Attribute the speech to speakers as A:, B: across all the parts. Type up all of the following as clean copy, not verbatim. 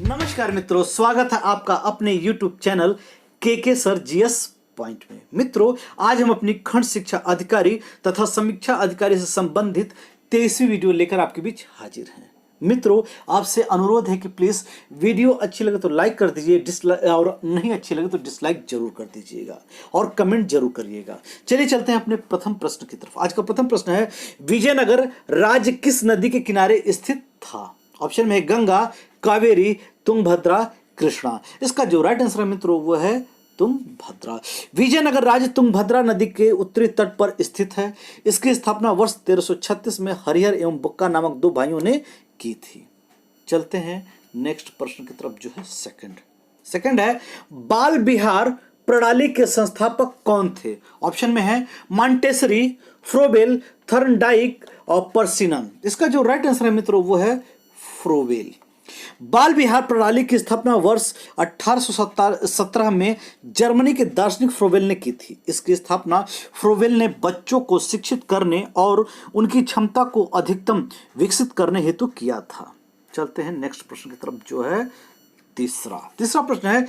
A: नमस्कार मित्रों, स्वागत है आपका अपने YouTube चैनल के सर जीएस पॉइंट में। मित्रों, आज हम अपनी खंड शिक्षा अधिकारी तथा समीक्षा अधिकारी से संबंधित 23वीं वीडियो लेकर आपके बीच हाजिर हैं। मित्रों, आपसे अनुरोध है कि प्लीज वीडियो अच्छी लगे तो लाइक कर दीजिए, डिसलाइक और नहीं अच्छी लगे तो डिसलाइक जरूर कर दीजिएगा और कमेंट जरूर करिएगा। चलिए चलते हैं अपने प्रथम प्रश्न की तरफ। आज का प्रथम प्रश्न है, विजयनगर राज्य किस नदी के किनारे स्थित था? ऑप्शन में है गंगा, कावेरी, तुंगभद्रा, कृष्णा। इसका जो राइट आंसर है मित्रों वो है तुंगभद्रा। विजयनगर राज्य तुंगभद्रा नदी के उत्तरी तट पर स्थित है। इसकी स्थापना वर्ष 1336 में हरिहर एवं बुक्का नामक दो भाइयों ने की थी। चलते हैं नेक्स्ट प्रश्न की तरफ जो है सेकंड है, बाल विहार प्रणाली के संस्थापक कौन थे? ऑप्शन में है मॉन्टेसरी, फ्रोबेल, थर्नडाइक और पर्सिनन। इसका जो राइट आंसर है मित्रों वो है फ्रोबेल। बाल विहार प्रणाली की स्थापना वर्ष 1817 में जर्मनी के दार्शनिक फ्रोबेल ने की थी। इसकी स्थापना फ्रोबेल ने बच्चों को शिक्षित करने और उनकी क्षमता को अधिकतम विकसित करने हेतु किया था। चलते हैं नेक्स्ट प्रश्न की तरफ जो है तीसरा प्रश्न है,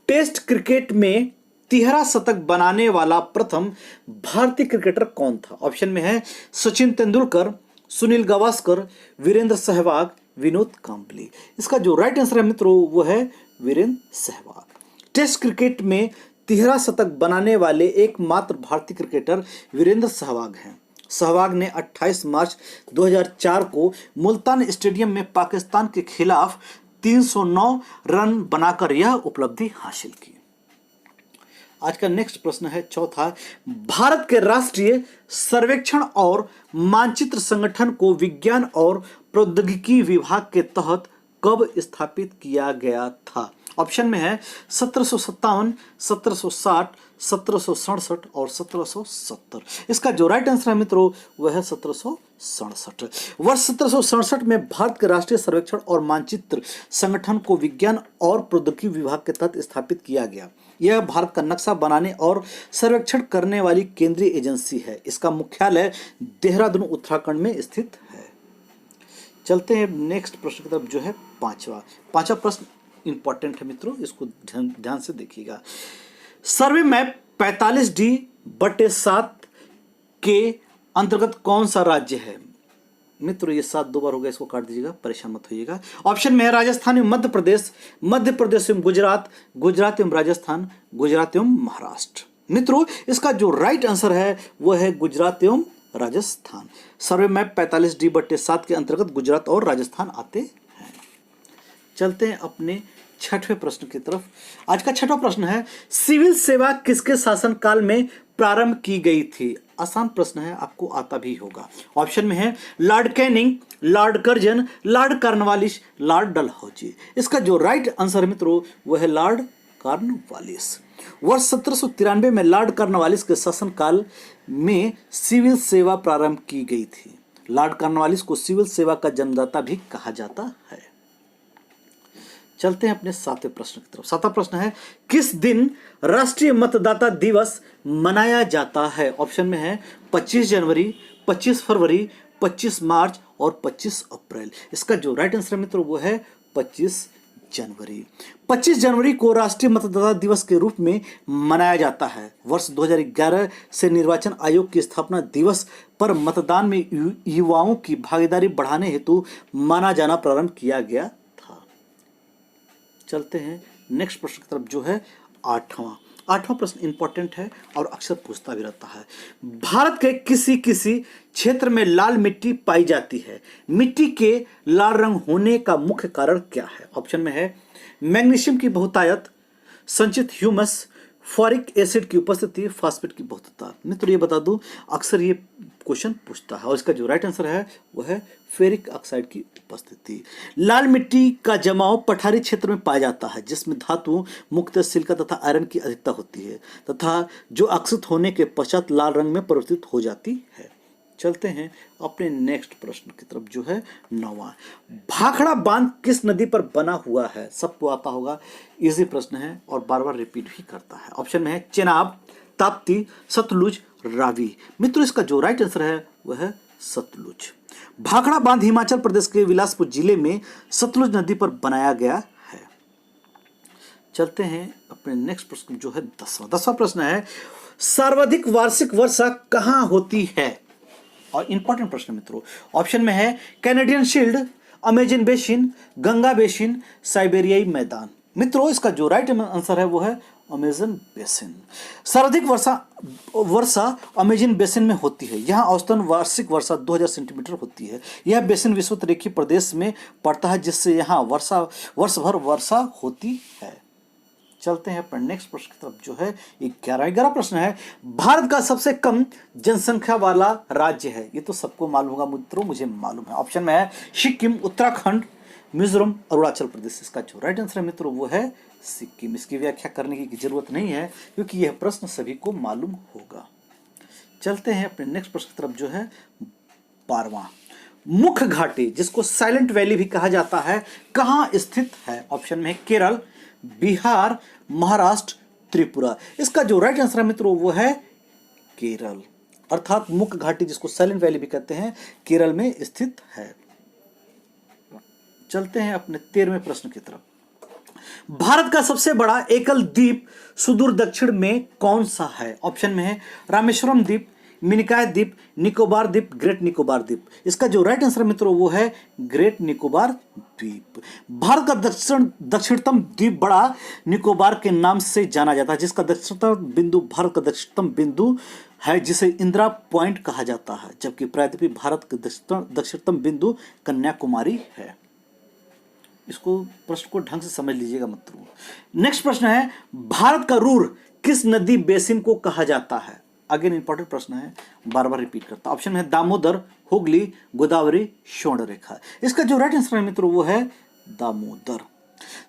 A: टेस्ट क्रिकेट में 13 शतक बनाने वाला प्रथम भारतीय क्रिकेटर कौन था? ऑप्शन में है सचिन तेंदुलकर, सुनील गावस्कर, वीरेंद्र सहवाग, विनोद कांबली। इसका जो राइट आंसर है मित्रों वो है वीरेंद्र सहवाग। टेस्ट क्रिकेट में 13 शतक बनाने वाले एकमात्र भारतीय क्रिकेटर वीरेंद्र सहवाग हैं। सहवाग ने 28 मार्च 2004 को मुल्तान स्टेडियम में पाकिस्तान के खिलाफ 309 रन बनाकर यह उपलब्धि हासिल की। आज का नेक्स्ट प्रश्न है चौथा, भारत के राष्ट्रीय सर्वेक्षण और मानचित्र संगठन को विज्ञान और प्रौद्योगिकी विभाग के तहत कब स्थापित किया गया था? ऑप्शन में है 1757, 1760, 1767 और 1770। इसका जो राइट आंसर है मित्रों वह है 1767। वर्ष 1767 में भारत के राष्ट्रीय सर्वेक्षण और मानचित्र संगठन को विज्ञान और प्रौद्योगिकी विभाग के तहत स्थापित किया गया। यह भारत का नक्शा बनाने और सर्वेक्षण करने वाली केंद्रीय एजेंसी है। इसका मुख्यालय देहरादून उत्तराखंड में स्थित है। चलते हैं नेक्स्ट प्रश्न की तरफ जो है पांचवा प्रश्न इंपॉर्टेंट है मित्रों, इसको ध्यान से देखिएगा। सर्वे मैप 45D/7 के अंतर्गत कौन सा राज्य है? मित्रों ये 7 दो बार हो गया, इसको काट दीजिएगा, परेशान मत होइएगा। ऑप्शन में है राजस्थान एवं मध्य प्रदेश, मध्य प्रदेश एवं गुजरात, गुजरात एवं राजस्थान, गुजरात एवं महाराष्ट्र। मित्रों इसका जो राइट आंसर है वो है गुजरात एवं राजस्थान। सर्वे मैप 45D/7 के अंतर्गत गुजरात और राजस्थान आते हैं। चलते हैं अपने छठवें प्रश्न की तरफ। आज का छठवां प्रश्न है, सिविल सेवा किसके शासनकाल में प्रारंभ की गई थी? आसान प्रश्न है, आपको आता भी होगा। ऑप्शन में है Lord Canning, Lord Curzon, Lord Cornwallis, Lord Dalhousie. इसका जो राइट आंसर है मित्रों वह है लॉर्ड कॉर्नवालिस। वर्ष 1793 में लॉर्ड कॉर्नवालिस के शासनकाल में सिविल सेवा प्रारंभ की गई थी। लॉर्ड कॉर्नवालिस को सिविल सेवा का जन्मदाता भी कहा जाता है। चलते हैं अपने सातवें प्रश्न की तरफ। सातवां प्रश्न है, किस दिन राष्ट्रीय मतदाता दिवस मनाया जाता है? ऑप्शन में है 25 जनवरी, 25 फरवरी, 25 मार्च और 25 अप्रैल। इसका जो राइट आंसर है मित्रों वो है 25 जनवरी। 25 जनवरी को राष्ट्रीय मतदाता दिवस के रूप में मनाया जाता है। वर्ष 2011 से निर्वाचन आयोग की स्थापना दिवस पर मतदान में युवाओं की भागीदारी बढ़ाने हेतु माना जाना प्रारंभ किया गया था। चलते हैं नेक्स्ट प्रश्न की तरफ जो है आठवां प्रश्न इंपॉर्टेंट है और अक्सर पूछता भी रहता है। भारत के किसी क्षेत्र में लाल मिट्टी पाई जाती है। मिट्टी के लाल रंग होने का मुख्य कारण क्या है? ऑप्शन में है मैग्नीशियम की बहुतायत, संचित ह्यूमस, फॉरिक एसिड की उपस्थिति, फास्फेट की बहुतायत। मित्रों ये बता दूं अक्सर ये क्वेश्चन पूछता है और इसका जो राइट आंसर है वह है फेरिक ऑक्साइड की उपस्थिति। लाल मिट्टी का जमाव पठारी क्षेत्र में पाया जाता है जिसमें धातु मुक्त सिलिका तथा आयरन की अधिकता होती है तथा जो अक्सित होने के पश्चात लाल रंग में परिवर्तित हो जाती है। चलते हैं अपने नेक्स्ट प्रश्न की तरफ जो है 9वां। भाखड़ा बांध किस नदी पर बना हुआ है? सबको आता होगा, इजी प्रश्न है और बार बार रिपीट भी करता है। ऑप्शन में है चेनाब, ताप्ती, सतलुज, रावी। मित्रों इसका जो राइट आंसर है वह है सतलुज। भाखड़ा बांध हिमाचल प्रदेश के बिलासपुर जिले में सतलुज नदी पर बनाया गया है। चलते हैं अपने नेक्स्ट प्रश्न जो है 10वां प्रश्न है, सर्वाधिक वार्षिक वर्षा कहाँ होती है? और इंपॉर्टेंट प्रश्न मित्रों, ऑप्शन में है Canadian shield, Amazon basin, Ganga basin, साइबेरियाई मैदान। मित्रों इसका जो राइट आंसर है वो है अमेजन बेसिन। सर्वाधिक वर्षा अमेजन बेसिन में होती है। यहाँ औसतन वार्षिक वर्षा 2000 सेंटीमीटर होती है। यह बेसिन विषुवत-रेखीय प्रदेश में पड़ता है, जिससे यहाँ वर्ष भर वर्षा होती है। चलते हैं अपने नेक्स्ट प्रश्न की तरफ जो है 11वां प्रश्न है, भारत का सबसे कम जनसंख्या वाला राज्य है। ये तो सबको मालूम होगा मित्रों, मुझे मालूम है। ऑप्शन में है सिक्किम, उत्तराखंड, मिजोरम, अरुणाचल प्रदेश। इसका जो राइट आंसर है मित्रों वो है सिक्किम। इसकी व्याख्या करने की जरूरत नहीं है क्योंकि यह प्रश्न सभी को मालूम होगा। चलते हैं अपने नेक्स्ट प्रश्न की तरफ जो है 12वां, मुख्य घाटी जिसको साइलेंट वैली भी कहा जाता है कहाँ स्थित है? ऑप्शन में है केरल, बिहार, महाराष्ट्र, त्रिपुरा। इसका जो राइट आंसर है मित्रों वो है केरल, अर्थात मुख्य घाटी जिसको साइलेंट वैली भी कहते हैं केरल में स्थित है। चलते हैं अपने 13वें प्रश्न की तरफ, भारत का सबसे बड़ा एकल द्वीप सुदूर दक्षिण में कौन सा है? ऑप्शन में है रामेश्वरम द्वीप, मिनिकॉय द्वीप, निकोबार द्वीप, ग्रेट निकोबार द्वीप। इसका जो राइट आंसर मित्रों वो है ग्रेट निकोबार द्वीप। भारत का दक्षिणतम द्वीप बड़ा निकोबार के नाम से जाना जाता है, जिसका दक्षिणतम बिंदु भारत का दक्षिणतम बिंदु है, जिसे इंदिरा पॉइंट कहा जाता है, जबकि प्रायद्वीपीय भारत का दक्षिणतम बिंदु कन्याकुमारी है। इसको प्रश्न को ढंग से समझ लीजिएगा मित्रों। नेक्स्ट प्रश्न है, भारत का रूर किस नदी बेसिन को कहा जाता है? अगेन इंपॉर्टेंट प्रश्न है, बार बार रिपीट करता। ऑप्शन में है दामोदर, हुगली, गोदावरी, स्वर्णरेखा। इसका जो राइट आंसर है मित्रों वो है दामोदर।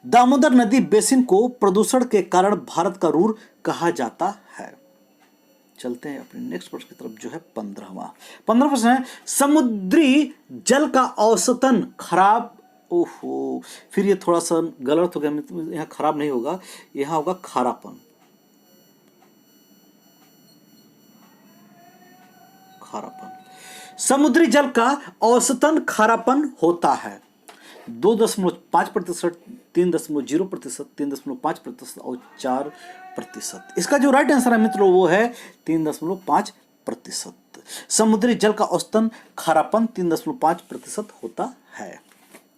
A: दामोदर नदी बेसिन को प्रदूषण के कारण भारत का रूर कहा जाता है। चलते हैं अपने नेक्स्ट प्रश्न की तरफ जो है 15वां प्रश्न है, समुद्री जल का औसतन खराब, ओहो फिर ये थोड़ा सा गलत हो गया, यहाँ खराब नहीं होगा, यहाँ होगा खारापन। समुद्री जल का औसतन खारापन होता है 2.5%, 3.0%, 3.5% और 4%। इसका जो राइट आंसर है मित्रों वो है 3.5%। समुद्री जल का औसतन खारापन 3.5% होता है।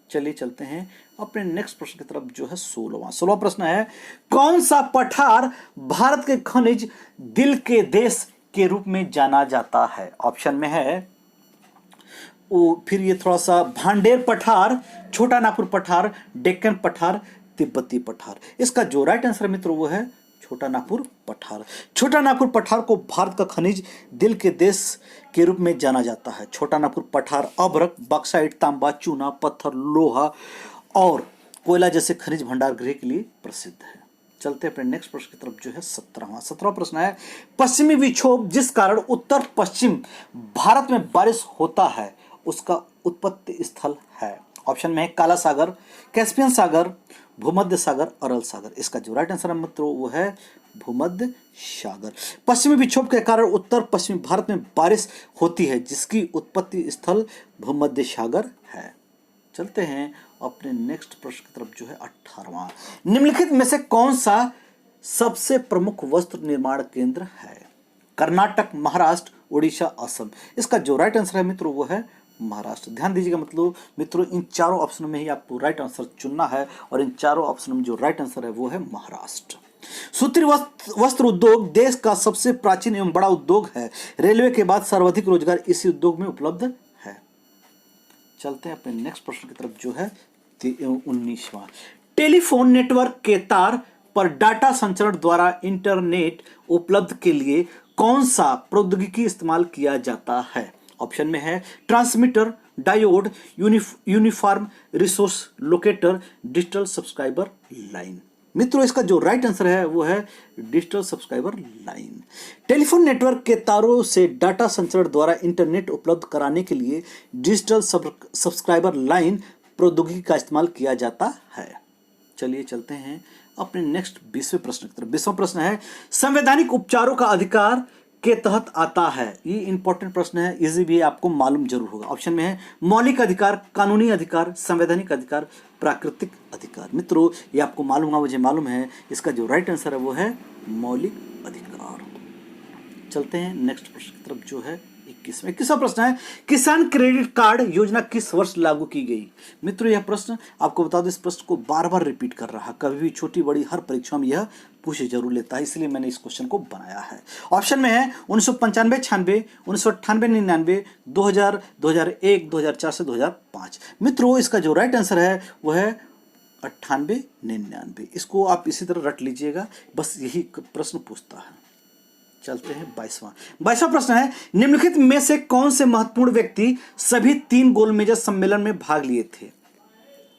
A: चलिए चलते हैं अपने नेक्स्ट प्रश्न की तरफ जो है 16वां प्रश्न है, कौन सा पठार भारत के खनिज दिल के देश के रूप में जाना जाता है? ऑप्शन में है फिर ये थोड़ा सा भांडेर पठार, छोटा नागपुर पठार, डेक्कन पठार, तिब्बती पठार। इसका जो राइट आंसर मित्रों वो है छोटा नागपुर पठार। छोटा नागपुर पठार को भारत का खनिज दिल के देश के रूप में जाना जाता है। छोटा नागपुर पठार अभ्रक, बॉक्साइट, तांबा, चूना, पत्थर, लोहा और कोयला जैसे खनिज भंडार गृह के लिए प्रसिद्ध है। चलते हैं अपने नेक्स्ट प्रश्न की तरफ जो है 17वां प्रश्न है, पश्चिमी विक्षोभ जिस कारण उत्तर पश्चिम भारत में बारिश होता है उसका उत्पत्ति स्थल है। ऑप्शन में है काला सागर, कैस्पियन सागर, भूमध्य सागर, अरल सागर। इसका जो राइट आंसर है मित्रों वो है भूमध्य सागर। पश्चिमी विक्षोभ के कारण उत्तर पश्चिमी भारत में बारिश होती है, जिसकी उत्पत्ति स्थल भूमध्य सागर है। चलते हैं अपने नेक्स्ट प्रश्न की तरफ जो है 18वां, निम्नलिखित में से कौन सा सबसे प्रमुख वस्त्र निर्माण केंद्र है? कर्नाटक, महाराष्ट्र, उड़ीसा, असम। इसका जो राइट आंसर है मित्रों वो है महाराष्ट्र। ध्यान दीजिएगा मतलब मित्रों इन चारों ऑप्शनों में ही आपको राइट आंसर चुनना है और इन चारों ऑप्शनों में जो राइट आंसर है वो है महाराष्ट्र। सूती वस्त्र उद्योग देश का सबसे प्राचीन एवं बड़ा उद्योग है। रेलवे के बाद सर्वाधिक रोजगार इसी उद्योग में उपलब्ध है। चलते हैं अपने नेक्स्ट प्रश्न की तरफ जो है 19वां, टेलीफोन नेटवर्क के तार पर डाटा संचरण द्वारा इंटरनेट उपलब्ध के लिए कौन सा प्रौद्योगिकी इस्तेमाल किया जाता है? ऑप्शन में है transmitter, diode, uniform resource locator, digital subscriber line. मित्रों इसका जो राइट आंसर है वो है digital subscriber line. Telephone network के तारों से डाटा संचरण द्वारा इंटरनेट उपलब्ध कराने के लिए डिजिटल सब्सक्राइबर लाइन प्रौद्योगिकी का इस्तेमाल किया जाता है। चलिए चलते हैं अपने नेक्स्ट 20वें प्रश्न की तरफ। 20वां प्रश्न है, संवैधानिक उपचारों का अधिकार के तहत आता है? ये इंपॉर्टेंट प्रश्न है, इजी भी है, आपको मालूम जरूर होगा। ऑप्शन में है मौलिक अधिकार, कानूनी अधिकार, संवैधानिक अधिकार, प्राकृतिक अधिकार। मित्रों ये आपको मालूम होगा, मुझे मालूम है। इसका जो राइट आंसर है वो है मौलिक अधिकार। चलते हैं नेक्स्ट प्रश्न की तरफ जो है 21वां प्रश्न है, किसान क्रेडिट कार्ड योजना किस वर्ष लागू की गई? मित्रों यह प्रश्न आपको बता दो, इस प्रश्न को बार बार रिपीट कर रहा है, कभी भी छोटी बड़ी हर परीक्षा में यह पूछ जरूर लेता है, इसलिए मैंने इस क्वेश्चन को बनाया है। ऑप्शन में है 1995, 96, 1998, 99, 2000, 2001, 2004 से 2005। मित्रों इसका जो राइट आंसर है वो है 98, 99। इसको आप इसी तरह रट लीजिएगा, बस यही प्रश्न पूछता है। चलते हैं 22वां प्रश्न है, निम्नलिखित में से कौन से महत्वपूर्ण व्यक्ति सभी 3 गोलमेज सम्मेलन में भाग लिए थे?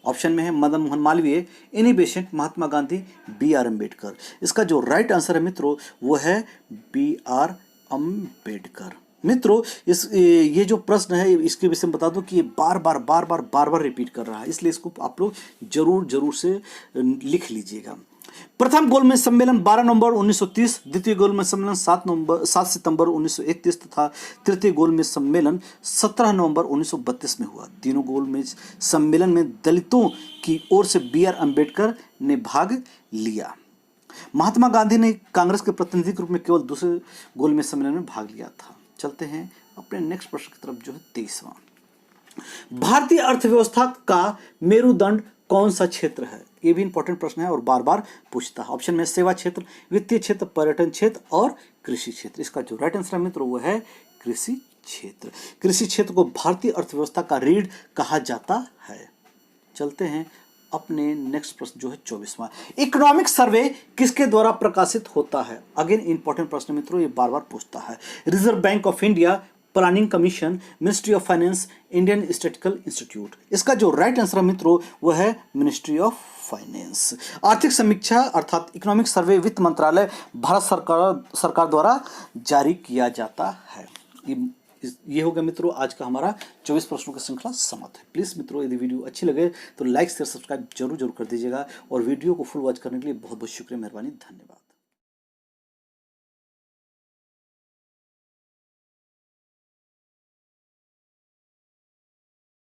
A: ऑप्शन में है Madan Mohan Malviya, Annie Besant, Mahatma Gandhi, B R Ambedkar. इसका जो राइट आंसर है मित्रों वो है बी आर अम्बेडकर। मित्रों ये जो प्रश्न है इसके विषय में बता दूं कि ये बार बार रिपीट कर रहा है, इसलिए इसको आप लोग जरूर से लिख लीजिएगा। प्रथम गोलमेज सम्मेलन 12 नवंबर 1930, द्वितीय गोलमेज सम्मेलन 7 सितंबर 1931 तथा तृतीय गोलमेज सम्मेलन 17 नवंबर 1932 में हुआ। तीनों गोलमेज सम्मेलन में दलितों की ओर से बी आर अम्बेडकर ने भाग लिया। महात्मा गांधी ने कांग्रेस के प्रतिनिधि के रूप में केवल दूसरे गोलमेज सम्मेलन में भाग लिया था। चलते हैं अपने नेक्स्ट प्रश्न की तरफ जो है 23वां। भारतीय अर्थव्यवस्था का मेरुदंड कौन सा क्षेत्र है? ये भी इंपॉर्टेंट प्रश्न है और बार बार पूछता है। ऑप्शन में सेवा क्षेत्र, वित्तीय क्षेत्र, पर्यटन क्षेत्र और कृषि क्षेत्र। इसका जो राइट आंसर है मित्रों वो है कृषि क्षेत्र। कृषि क्षेत्र को भारतीय अर्थव्यवस्था का रीढ़ कहा जाता है। चलते हैं अपने नेक्स्ट प्रश्न जो है 24वां। इकोनॉमिक सर्वे किसके द्वारा प्रकाशित होता है? अगेन इंपॉर्टेंट प्रश्न मित्रों, ये बार बार पूछता है। Reserve bank of India, planning commission, ministry of finance, Indian statistical institute. इसका जो राइट आंसर है मित्रों वो है मिनिस्ट्री ऑफ फाइनेंस। आर्थिक समीक्षा अर्थात इकोनॉमिक सर्वे वित्त मंत्रालय भारत सरकार द्वारा जारी किया जाता है। ये हो गया मित्रों आज का हमारा 24 प्रश्नों का श्रृंखला समाप्त है। प्लीज़ मित्रों यदि वीडियो अच्छी लगे तो लाइक शेयर सब्सक्राइब जरूर कर दीजिएगा और वीडियो को फुल वॉच करने के लिए बहुत बहुत शुक्रिया, मेहरबानी, धन्यवाद।